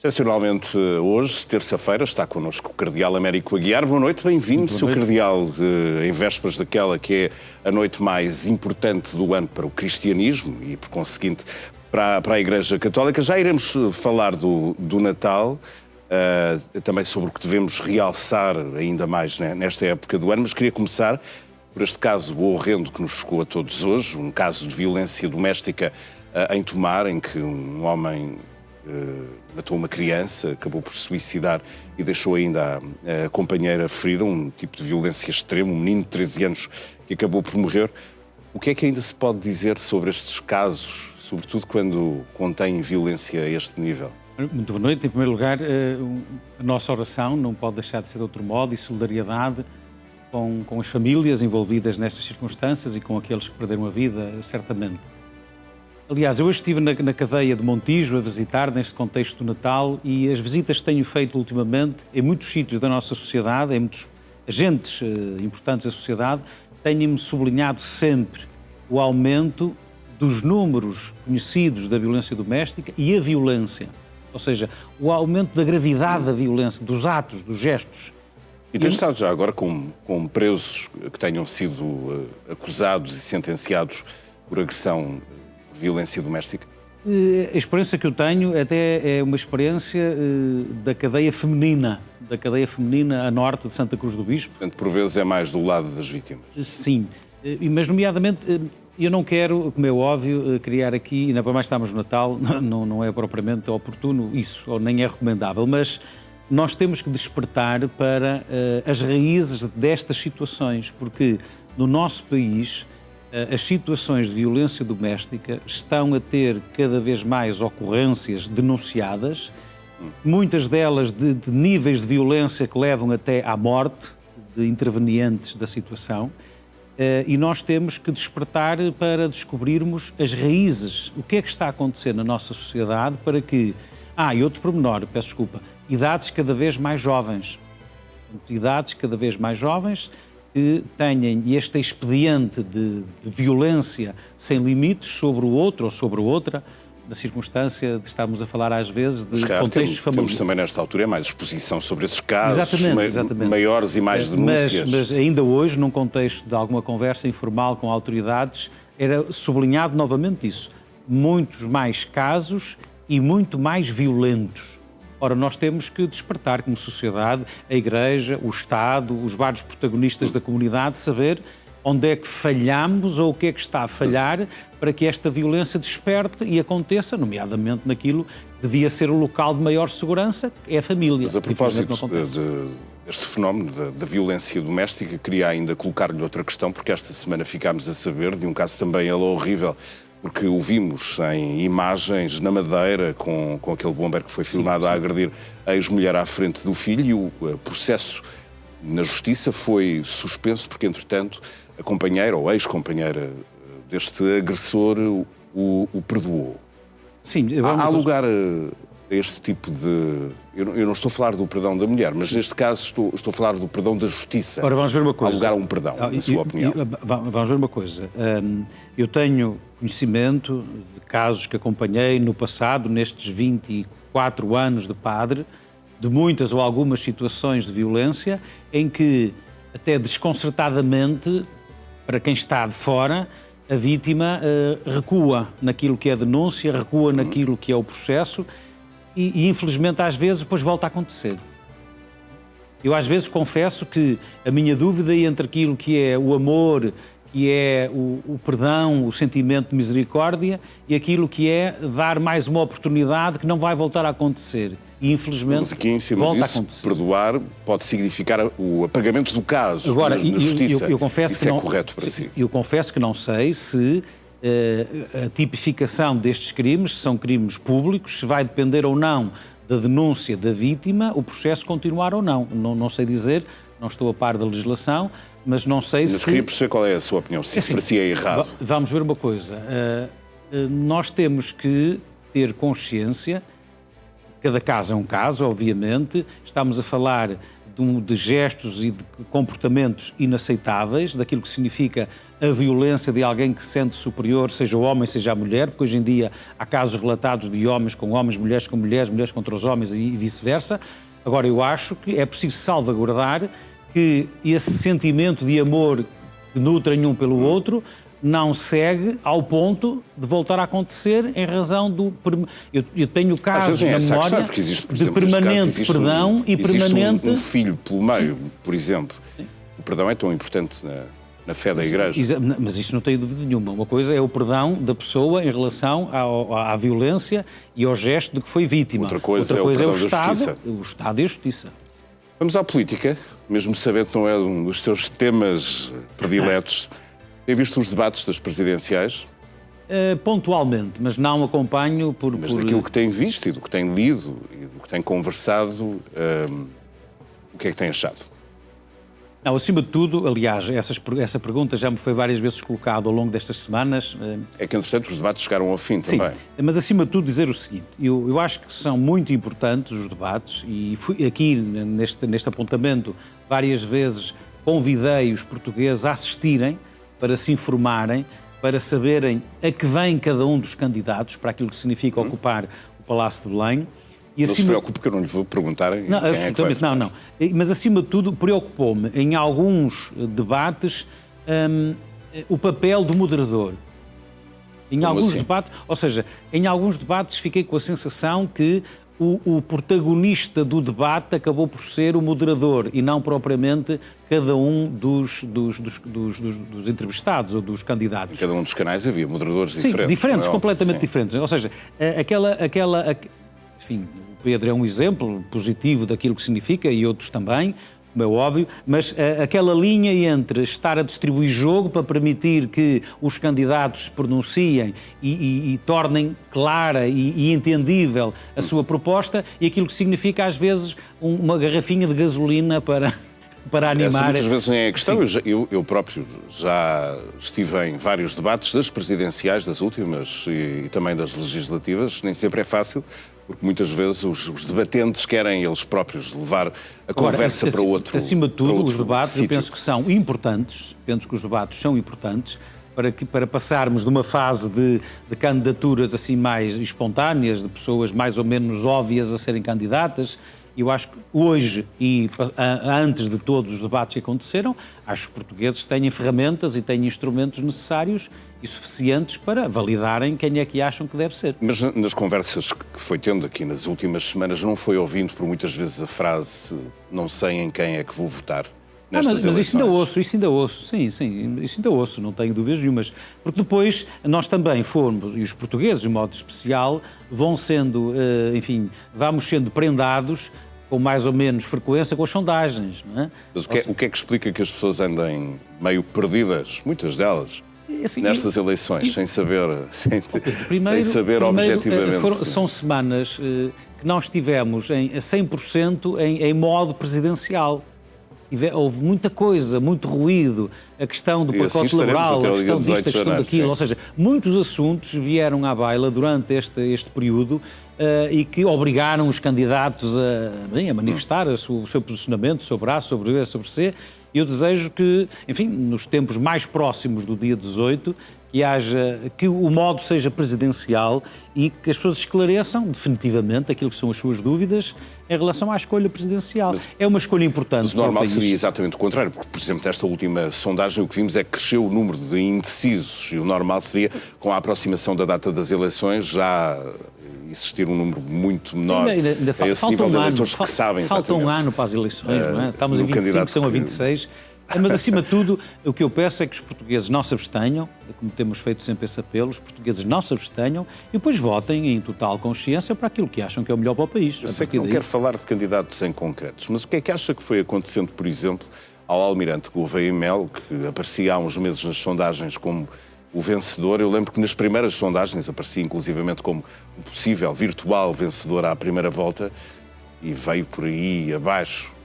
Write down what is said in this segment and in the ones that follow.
Excepcionalmente hoje, terça-feira, está connosco o Cardeal Américo Aguiar. Boa noite, bem-vindo, Sr. Cardeal, em vésperas daquela que é a noite mais importante do ano para o cristianismo e, por conseguinte, para a Igreja Católica. Já iremos falar do Natal, também sobre o que devemos realçar ainda mais nesta época do ano, mas queria começar por este caso horrendo que nos chegou a todos hoje, um caso de violência doméstica em Tomar, em que um homem matou uma criança, acabou por se suicidar e deixou ainda a companheira ferida, um tipo de violência extrema, um menino de 13 anos que acabou por morrer. O que é que ainda se pode dizer sobre estes casos, sobretudo quando contêm violência a este nível? Muito boa noite. Em primeiro lugar, a nossa oração não pode deixar de ser de outro modo e solidariedade com as famílias envolvidas nestas circunstâncias e com aqueles que perderam a vida, certamente. Aliás, eu hoje estive na cadeia de Montijo a visitar neste contexto do Natal e as visitas que tenho feito ultimamente em muitos sítios da nossa sociedade, em muitos agentes importantes da sociedade, tenho-me sublinhado sempre o aumento dos números conhecidos da violência doméstica e a violência. Ou seja, o aumento da gravidade da violência, dos atos, dos gestos. E tem estado já agora com presos que tenham sido acusados e sentenciados por agressão, violência doméstica? A experiência que eu tenho até é uma experiência da cadeia feminina a norte de Santa Cruz do Bispo. Portanto, por vezes é mais do lado das vítimas. Sim, mas nomeadamente eu não quero, como é óbvio, criar aqui, ainda para mais estamos no Natal, não é propriamente oportuno isso, ou nem é recomendável, mas nós temos que despertar para as raízes destas situações, porque no nosso país as situações de violência doméstica estão a ter cada vez mais ocorrências denunciadas, muitas delas de níveis de violência que levam até à morte de intervenientes da situação, e nós temos que despertar para descobrirmos as raízes, o que é que está a acontecer na nossa sociedade para que... e outro pormenor, peço desculpa, idades cada vez mais jovens, que tenham este expediente de violência sem limites sobre o outro ou sobre a outra, na circunstância de estarmos a falar às vezes de contextos familiares. Temos também nesta altura mais exposição sobre esses casos, exatamente. Maiores e mais denúncias. Mas ainda hoje, num contexto de alguma conversa informal com autoridades, era sublinhado novamente isso. Muitos mais casos e muito mais violentos. Ora, nós temos que despertar como sociedade, a Igreja, o Estado, os vários protagonistas da comunidade, saber onde é que falhamos ou o que é que está a falhar para que esta violência desperte e aconteça, nomeadamente naquilo que devia ser o local de maior segurança, que é a família. Mas a propósito deste fenómeno da violência doméstica, queria ainda colocar-lhe outra questão, porque esta semana ficámos a saber de um caso também ele horrível, porque o vimos em imagens na Madeira com aquele bombeiro que foi filmado a agredir a ex-mulher à frente do filho e o processo na Justiça foi suspenso porque, entretanto, a companheira ou ex-companheira deste agressor o perdoou. Sim, há lugar a este tipo de... Eu não estou a falar do perdão da mulher, mas neste caso estou a falar do perdão da Justiça. Ora, vamos ver uma coisa. Há lugar a um perdão, na sua opinião. Vamos ver uma coisa. Eu tenho conhecimento de casos que acompanhei no passado, nestes 24 anos de padre, de muitas ou algumas situações de violência, em que, até desconcertadamente, para quem está de fora, a vítima recua naquilo que é a denúncia, recua naquilo que é o processo e infelizmente, às vezes, depois volta a acontecer. Eu, às vezes, confesso que a minha dúvida entre aquilo que é o amor, que é o perdão, o sentimento de misericórdia e aquilo que é dar mais uma oportunidade que não vai voltar a acontecer. E, infelizmente, mas aqui em cima volta disso, a acontecer. Perdoar pode significar o apagamento do caso. Agora, na Justiça. Eu confesso isso que não, é correto para si? Eu confesso que não sei se a tipificação destes crimes, se são crimes públicos, se vai depender ou não da denúncia da vítima, o processo continuar ou não. Não sei dizer, não estou a par da legislação, mas não sei se... Mas queria perceber qual é a sua opinião, se isso para si é errado. Vamos ver uma coisa. Nós temos que ter consciência, cada caso é um caso, obviamente, estamos a falar de gestos e de comportamentos inaceitáveis, daquilo que significa a violência de alguém que se sente superior, seja o homem, seja a mulher, porque hoje em dia há casos relatados de homens com homens, mulheres com mulheres, mulheres contra os homens e vice-versa. Agora, eu acho que é preciso salvaguardar que esse sentimento de amor que nutrem um pelo outro não segue ao ponto de voltar a acontecer em razão do... Eu tenho casos na memória existe, por de exemplo, permanente perdão e permanente... um filho pelo meio, por exemplo. Sim. O perdão é tão importante na fé da Igreja. Mas isso não tem dúvida nenhuma. Uma coisa é o perdão da pessoa em relação à violência e ao gesto de que foi vítima. Outra coisa é o perdão da justiça. O Estado e a justiça. Vamos à política, mesmo sabendo que não é um dos seus temas prediletos. Tem visto os debates das presidenciais? Pontualmente, mas não acompanho por... Mas daquilo que tem visto e do que tem lido e do que tem conversado, o que é que tem achado? Não, acima de tudo, aliás, essa pergunta já me foi várias vezes colocada ao longo destas semanas. É que, entretanto, os debates chegaram ao fim sim, também. Mas acima de tudo dizer o seguinte, eu acho que são muito importantes os debates e fui aqui neste apontamento várias vezes convidei os portugueses a assistirem para se informarem, para saberem a que vem cada um dos candidatos para aquilo que significa ocupar o Palácio de Belém. E não se preocupe que eu não lhe vou perguntar não, quem é que vai votar. Não. Mas, acima de tudo, preocupou-me em alguns debates o papel do moderador. Em alguns debates, ou seja, em alguns debates fiquei com a sensação que o protagonista do debate acabou por ser o moderador e não propriamente cada um dos entrevistados ou dos candidatos. Em cada um dos canais havia moderadores diferentes, completamente diferentes. Ou seja, enfim, o Pedro é um exemplo positivo daquilo que significa e outros também, como é óbvio, mas aquela linha entre estar a distribuir jogo para permitir que os candidatos se pronunciem e tornem clara e entendível a sua proposta e aquilo que significa às vezes uma garrafinha de gasolina para animar... Muitas vezes nem é a questão. Eu próprio já estive em vários debates das presidenciais, das últimas e também das legislativas. Nem sempre é fácil, porque muitas vezes os debatentes querem eles próprios levar a conversa para outro acima de tudo, os debates sítio. Eu penso que são importantes, penso que os debates são importantes para passarmos de uma fase de candidaturas assim mais espontâneas, de pessoas mais ou menos óbvias a serem candidatas. Eu acho que hoje, e antes de todos os debates que aconteceram, acho que os portugueses têm ferramentas e têm instrumentos necessários e suficientes para validarem quem é que acham que deve ser. Mas nas conversas que foi tendo aqui nas últimas semanas, não foi ouvindo por muitas vezes a frase "não sei em quem é que vou votar"? Mas isso ainda ouço, sim, isso ainda ouço, não tenho dúvidas nenhumas. Porque depois nós também fomos, e os portugueses de modo especial, vão sendo, vamos sendo prendados com mais ou menos frequência com as sondagens, não é? Mas o que é que explica que as pessoas andem meio perdidas, muitas delas, nestas eleições, sem saber objetivamente? São semanas que nós tivemos em 100% em modo presidencial. Houve muita coisa, muito ruído, a questão do pacote laboral, a questão disto, a questão daquilo, ou seja, muitos assuntos vieram à baila durante este período e que obrigaram os candidatos a manifestar o seu posicionamento sobre A, sobre B, sobre C. E eu desejo que, enfim, nos tempos mais próximos do dia 18, que o modo seja presidencial e que as pessoas esclareçam definitivamente aquilo que são as suas dúvidas em relação à escolha presidencial. É uma escolha importante. Mas o normal seria exatamente o contrário, porque, por exemplo, nesta última sondagem o que vimos é que cresceu o número de indecisos e o normal seria, com a aproximação da data das eleições, já existir um número muito menor a esse nível de eleitores que sabem exatamente. Falta um ano para as eleições, não é? Estamos em 25, são a 26... Mas, acima de tudo, o que eu peço é que os portugueses não se abstenham, como temos feito sempre esse apelo, os portugueses não se abstenham e depois votem em total consciência para aquilo que acham que é o melhor para o país. Eu sei que não quero falar de candidatos em concretos, mas o que é que acha que foi acontecendo, por exemplo, ao Almirante Gouveia e Melo, que aparecia há uns meses nas sondagens como o vencedor? Eu lembro que nas primeiras sondagens aparecia inclusivamente como um possível virtual vencedor à primeira volta e veio por aí abaixo.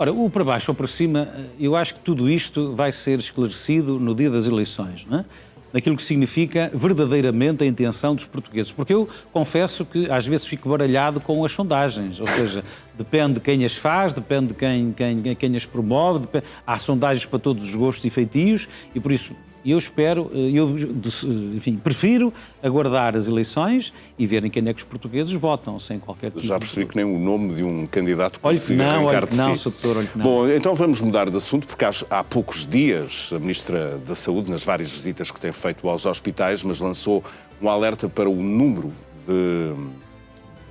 Ora, o para baixo ou para cima, eu acho que tudo isto vai ser esclarecido no dia das eleições, não é? naquilo que significa verdadeiramente a intenção dos portugueses. Porque eu confesso que às vezes fico baralhado com as sondagens, ou seja, depende de quem as faz, depende de quem as promove, há sondagens para todos os gostos e feitios e por isso eu espero, enfim, prefiro aguardar as eleições e verem quem é que os portugueses votam, sem qualquer tipo. Já percebi que nem o nome de um candidato Olha que não, arrancar de si. Sr. Doutor, olha que não. Bom, então vamos mudar de assunto, porque há poucos dias a Ministra da Saúde, nas várias visitas que tem feito aos hospitais, mas lançou um alerta para o número de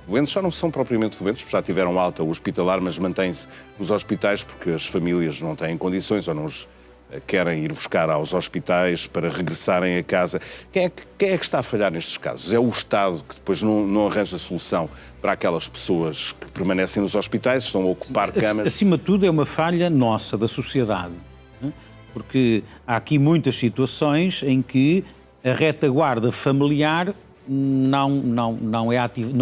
doentes, já não são propriamente doentes, já tiveram alta hospitalar, mas mantêm-se nos hospitais porque as famílias não têm condições ou não os querem ir buscar aos hospitais para regressarem a casa. Quem é que está a falhar nestes casos? É o Estado que depois não arranja solução para aquelas pessoas que permanecem nos hospitais, estão a ocupar camas? Acima de tudo é uma falha nossa, da sociedade, porque há aqui muitas situações em que a retaguarda familiar não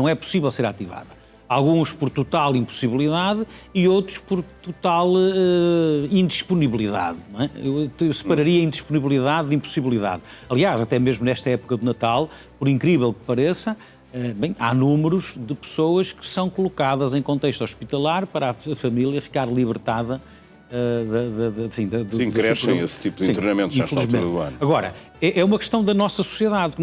é possível ser ativada. Alguns por total impossibilidade e outros por total indisponibilidade. Não é? Eu separaria indisponibilidade de impossibilidade. Aliás, até mesmo nesta época de Natal, por incrível que pareça, há números de pessoas que são colocadas em contexto hospitalar para a família ficar libertada. Sim, crescem esse tipo de internamentos nesta altura do ano. Agora, é uma questão da nossa sociedade.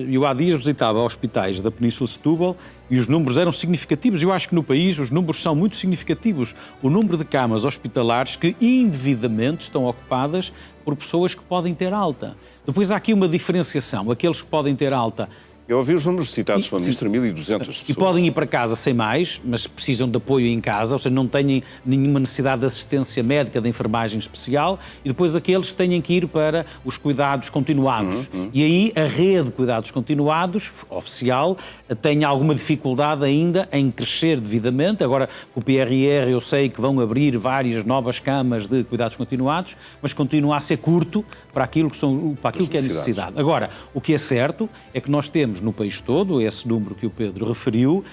Eu há dias visitava hospitais da Península de Setúbal e os números eram significativos. Eu acho que no país os números são muito significativos. O número de camas hospitalares que indevidamente estão ocupadas por pessoas que podem ter alta. Depois há aqui uma diferenciação. Aqueles que podem ter alta... Eu ouvi os números citados pela Ministra, 1.200 pessoas. E podem ir para casa sem mais, mas precisam de apoio em casa, ou seja, não têm nenhuma necessidade de assistência médica, de enfermagem especial, e depois aqueles têm que ir para os cuidados continuados. E aí a rede de cuidados continuados, oficial, tem alguma dificuldade ainda em crescer devidamente. Agora, com o PRR eu sei que vão abrir várias novas camas de cuidados continuados, mas continua a ser curto para aquilo que é necessidade. Agora, o que é certo é que nós temos no país todo, esse número que o Pedro referiu,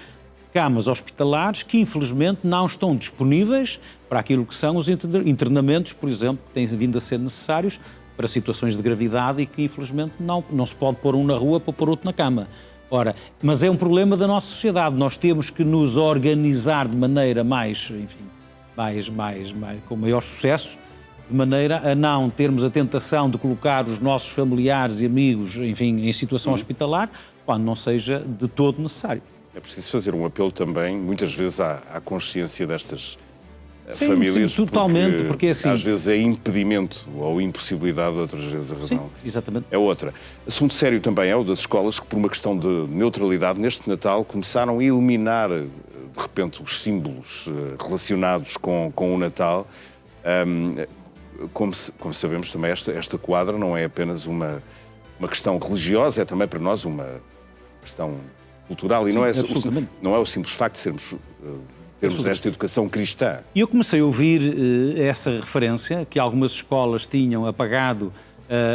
camas hospitalares que infelizmente não estão disponíveis para aquilo que são os internamentos, por exemplo, que têm vindo a ser necessários para situações de gravidade e que infelizmente não se pode pôr um na rua para pôr outro na cama. Ora, mas é um problema da nossa sociedade, nós temos que nos organizar de maneira com maior sucesso, de maneira a não termos a tentação de colocar os nossos familiares e amigos, enfim, em situação hospitalar, quando não seja de todo necessário. É preciso fazer um apelo também, muitas vezes, à consciência destas famílias. Sim, totalmente, porque assim... Às vezes é impedimento ou impossibilidade, outras vezes a razão sim, exatamente. É outra. Assunto sério também é o das escolas que, por uma questão de neutralidade, neste Natal, começaram a eliminar, de repente, os símbolos relacionados com o Natal. Como sabemos também, esta quadra não é apenas uma questão religiosa, é também para nós uma questão cultural. E sim, não é o simples facto de termos esta educação cristã. E eu comecei a ouvir essa referência, que algumas escolas tinham apagado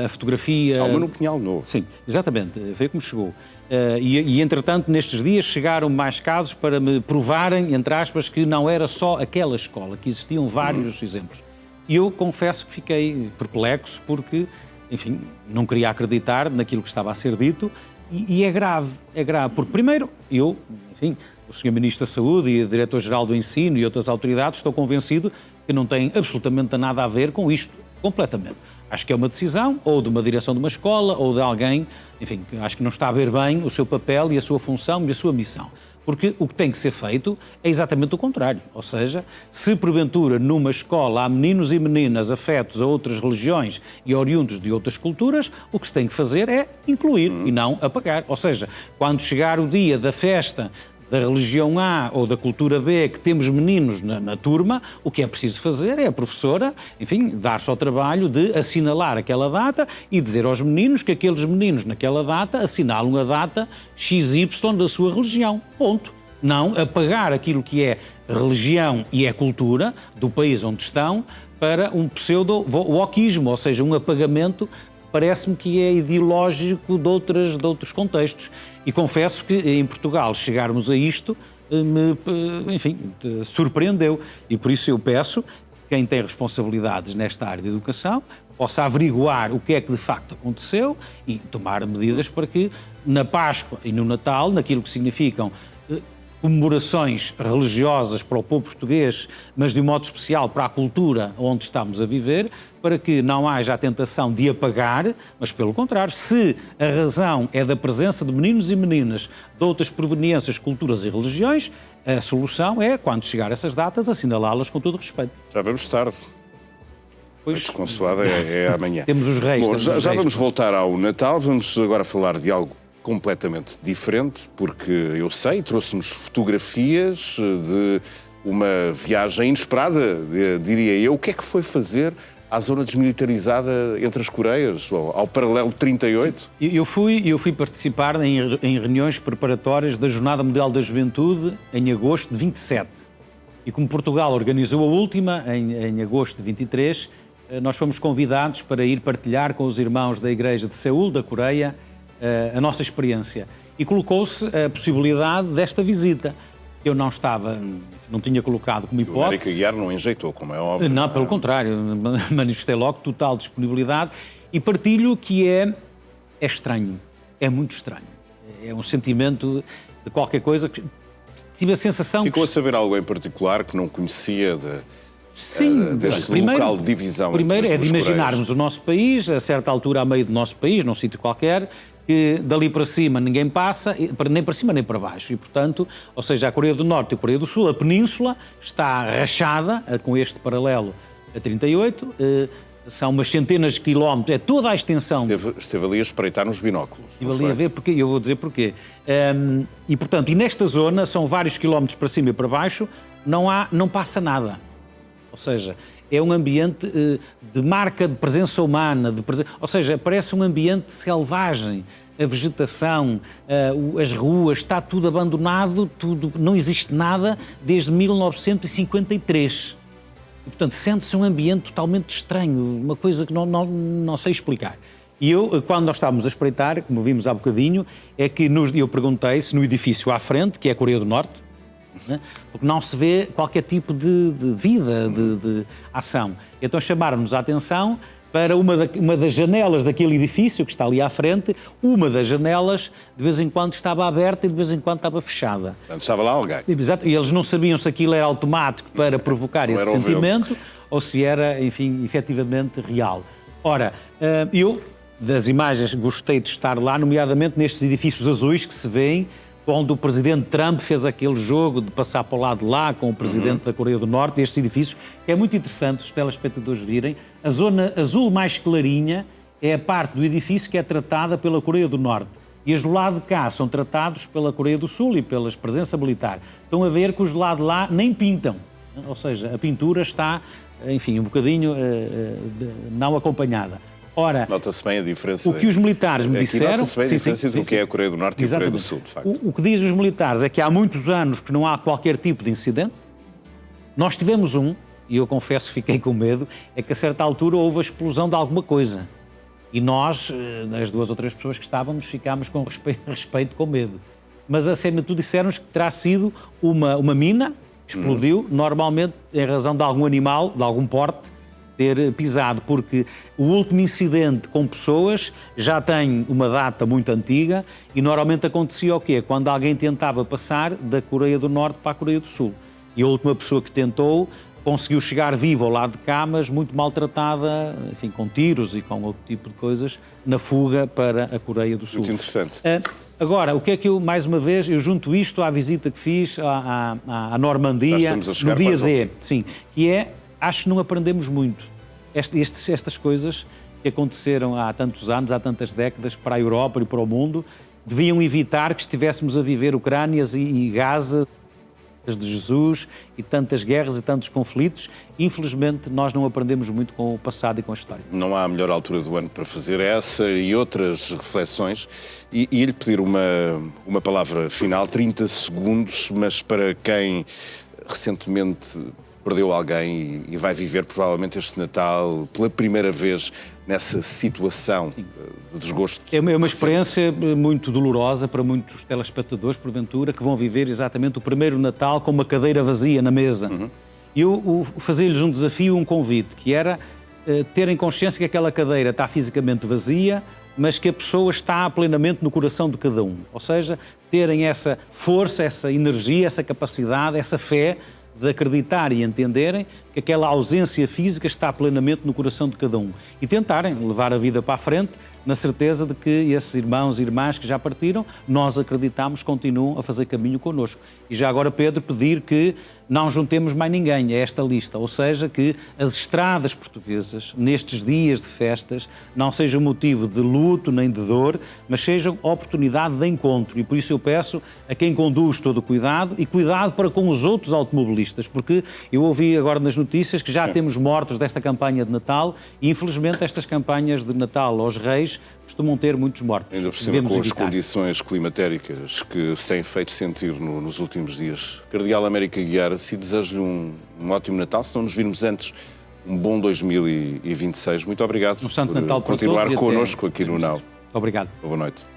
a fotografia... Há uma no Pinhal Novo. Sim, exatamente, foi como chegou. E entretanto, nestes dias chegaram mais casos para me provarem, entre aspas, que não era só aquela escola, que existiam vários exemplos. E eu confesso que fiquei perplexo porque, enfim, não queria acreditar naquilo que estava a ser dito e é grave, porque primeiro o Sr. Ministro da Saúde e o Diretor-Geral do Ensino e outras autoridades estou convencido que não têm absolutamente nada a ver com isto, completamente. Acho que é uma decisão ou de uma direção de uma escola ou de alguém, enfim, que acho que não está a ver bem o seu papel e a sua função e a sua missão. Porque o que tem que ser feito é exatamente o contrário. Ou seja, se porventura numa escola há meninos e meninas afetos a outras religiões e oriundos de outras culturas, o que se tem que fazer é incluir e não apagar. Ou seja, quando chegar o dia da festa da religião A ou da cultura B, que temos meninos na turma, o que é preciso fazer é a professora, enfim, dar-se ao trabalho de assinalar aquela data e dizer aos meninos que aqueles meninos naquela data assinalam a data XY da sua religião. Ponto. Não apagar aquilo que é religião e é cultura do país onde estão para um pseudo-woquismo, ou seja, um apagamento parece-me que é ideológico de outros contextos. E confesso que em Portugal chegarmos a isto me surpreendeu. E por isso eu peço que quem tem responsabilidades nesta área de educação possa averiguar o que é que de facto aconteceu e tomar medidas para que na Páscoa e no Natal, naquilo que significam comemorações religiosas para o povo português, mas de um modo especial para a cultura onde estamos a viver, para que não haja a tentação de apagar, mas pelo contrário, se a razão é da presença de meninos e meninas de outras proveniências, culturas e religiões, a solução é, quando chegar essas datas, assinalá-las com todo respeito. Já vamos tarde. Pois, A consoada é amanhã. Temos os reis. Bom, temos os já reis. vamos voltar ao Natal, vamos agora falar de algo completamente diferente, porque eu sei, trouxe-nos fotografias de uma viagem inesperada, diria eu. O que é que foi fazer à zona desmilitarizada entre as Coreias, ao paralelo 38? Sim. Eu fui participar em reuniões preparatórias da Jornada Mundial da Juventude em agosto de 27. E como Portugal organizou a última, em agosto de 23, nós fomos convidados para ir partilhar com os irmãos da Igreja de Seul, da Coreia, a nossa experiência. E colocou-se a possibilidade desta visita. Eu não tinha colocado como hipótese. O Américo Aguiar não enjeitou, como é óbvio. Não, pelo contrário, manifestei logo total disponibilidade e partilho que é estranho, é muito estranho. É um sentimento de qualquer coisa que tive a sensação Ficou a saber algo em particular que não conhecia Sim, deste local de divisão? Primeiro entre é as de duas imaginarmos Coreias. o nosso país, a certa altura a meio do nosso país, num sítio qualquer, que dali para cima ninguém passa, nem para cima nem para baixo. E, portanto, ou seja, a Coreia do Norte e a Coreia do Sul, a península está rachada com este paralelo a 38, são umas centenas de quilómetros, é toda a extensão. Esteve ali a espreitar nos binóculos. Estive ali a ver, porque eu vou dizer porquê. E, portanto, nesta zona, são vários quilómetros para cima e para baixo, não passa nada. Ou seja, é um ambiente de marca de presença humana, ou seja, parece um ambiente selvagem. A vegetação, as ruas, está tudo abandonado, não existe nada desde 1953. E, portanto, sente-se um ambiente totalmente estranho, uma coisa que não sei explicar. E quando nós estávamos a espreitar, como vimos há bocadinho, é que eu perguntei se no edifício à frente, que é a Coreia do Norte, né, porque não se vê qualquer tipo de vida, de ação. Então chamaram-nos a atenção para uma das janelas daquele edifício que está ali à frente, uma das janelas de vez em quando estava aberta e de vez em quando estava fechada. Portanto, estava lá alguém. Exato, e eles não sabiam se aquilo era automático para provocar esse era sentimento ou se era, enfim, efetivamente real. Ora, eu das imagens gostei de estar lá, nomeadamente nestes edifícios azuis que se vêem, onde o presidente Trump fez aquele jogo de passar para o lado de lá com o presidente da Coreia do Norte, estes edifícios, que é muito interessante os telespectadores virem. A zona azul mais clarinha é a parte do edifício que é tratada pela Coreia do Norte. E as do lado de cá são tratados pela Coreia do Sul e pela presença militar. Estão a ver que os do lado de lá nem pintam. Ou seja, a pintura está, enfim, um bocadinho não acompanhada. Ora, nota-se bem a diferença. O que os militares me disseram... Nota-se bem a diferença do que é a Coreia do Norte e a Coreia do Sul, de facto. O que dizem os militares é que há muitos anos que não há qualquer tipo de incidente. Nós tivemos e eu confesso que fiquei com medo, é que a certa altura houve a explosão de alguma coisa. E nós, as 2 ou 3 pessoas que estávamos, ficámos com respeito com medo. Mas acima de tudo disseram-nos que terá sido uma mina que explodiu, normalmente em razão de algum animal, de algum porte, ter pisado, porque o último incidente com pessoas já tem uma data muito antiga e normalmente acontecia o quê? Quando alguém tentava passar da Coreia do Norte para a Coreia do Sul. E a última pessoa que tentou conseguiu chegar viva ao lado de cá, mas muito maltratada, enfim, com tiros e com outro tipo de coisas, na fuga para a Coreia do Sul. Muito interessante. Agora, o que é que eu, mais uma vez, eu junto isto à visita que fiz à Normandia, no dia D, sim, que é, acho que não aprendemos muito. Estas coisas que aconteceram há tantos anos, há tantas décadas, para a Europa e para o mundo, deviam evitar que estivéssemos a viver Ucrânias e Gaza de Jesus e tantas guerras e tantos conflitos. Infelizmente, nós não aprendemos muito com o passado e com a história. Não há a melhor altura do ano para fazer essa e outras reflexões. E lhe pedir uma palavra final, 30 segundos, mas para quem recentemente perdeu alguém e vai viver provavelmente este Natal pela primeira vez nessa situação de desgosto. É uma experiência muito dolorosa para muitos telespectadores, porventura, que vão viver exatamente o primeiro Natal com uma cadeira vazia na mesa. Eu fazia-lhes um desafio, um convite, que era terem consciência que aquela cadeira está fisicamente vazia, mas que a pessoa está plenamente no coração de cada um. Ou seja, terem essa força, essa energia, essa capacidade, essa fé de acreditar e entenderem que aquela ausência física está plenamente no coração de cada um. E tentarem levar a vida para a frente na certeza de que esses irmãos e irmãs que já partiram, nós acreditamos, continuam a fazer caminho connosco. E já agora, Pedro, pedir que não juntemos mais ninguém a esta lista, ou seja, que as estradas portuguesas, nestes dias de festas, não sejam motivo de luto nem de dor, mas sejam oportunidade de encontro. E por isso eu peço a quem conduz todo o cuidado e cuidado para com os outros automobilistas, porque eu ouvi agora nas notícias que já temos mortos desta campanha de Natal e, infelizmente, estas campanhas de Natal aos Reis costumam ter muitos mortos. Ainda por cima, com as condições climatéricas que se têm feito sentir nos últimos dias. Cardeal Américo Aguiar, se desejo-lhe um ótimo Natal, se não nos virmos antes, um bom 2026. Muito obrigado Santo Natal por continuar todos connosco aqui no Now. Obrigado. Boa noite.